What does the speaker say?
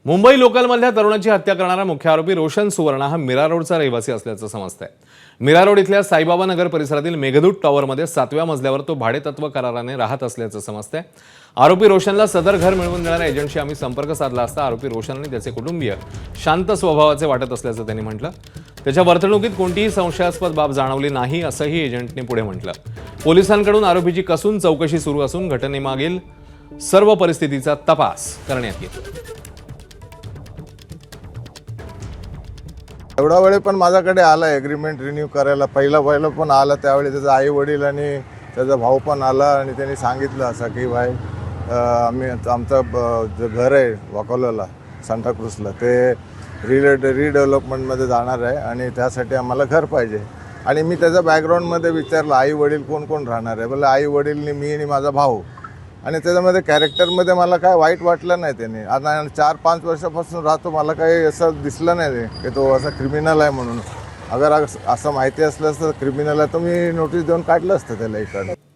मुंबई लोकलमधल्या तरुणाची हत्या करणारा मुख्य आरोपी रोशन सुवर्णा हा मीरा रोडचा रहिवासी असल्याचं समजतंय। मीरा रोड इथल्या साईबाबा नगर परिसरातील मेघदूत टॉवरमध्ये 7व्या मजल्यावर तो भाडेतत्व कराराने राहत असल्याचं समजतंय। आरोपी रोशनला सदर घर मिळवून देणाऱ्या एजंटशी आम्ही संपर्क साधला असता आरोपी रोशन आणि त्याचे कुटुंबीय शांत स्वभावाचे वाटत असल्याचं त्यांनी म्हटलं। त्याच्या वर्तणुकीत कोणतीही संशयास्पद बाब जाणवली नाही असंही एजंटने पुढे म्हटलं। पोलिसांकडून आरोपीची कसून चौकशी सुरू असून घटनेमागील सर्व परिस्थितीचा तपास करण्यात येतो। एवढा वेळ पण माझ्याकडे आला एग्रीमेंट रिन्यू करायला पहिलं पण आला। त्यावेळी त्याचा आई वडील आणि त्याचा भाऊ पण आला आणि त्यांनी सांगितलं असं की भाई आम्ही आमचं जे घर आहे वाकोलाला सांताक्रूजला ते रिडेव्हलपमेंटमध्ये जाणार आहे आणि त्यासाठी आम्हाला घर पाहिजे। आणि मी त्याच्या बॅकग्राऊंडमध्ये विचारलं आई वडील कोण कोण राहणार आहे, बोलले आई वडीलनी मी आणि माझा भाऊ। आणि त्याच्यामध्ये कॅरेक्टरमध्ये मला काय वाईट वाटलं नाही। त्याने आता 4-5 वर्षापासून राहतो, मला काही असं दिसलं नाही की तो असा क्रिमिनल आहे म्हणून। अगर असं माहिती असलं असतं क्रिमिनल आहे तर मी नोटीस देऊन काढलं असतं त्याला इकडं।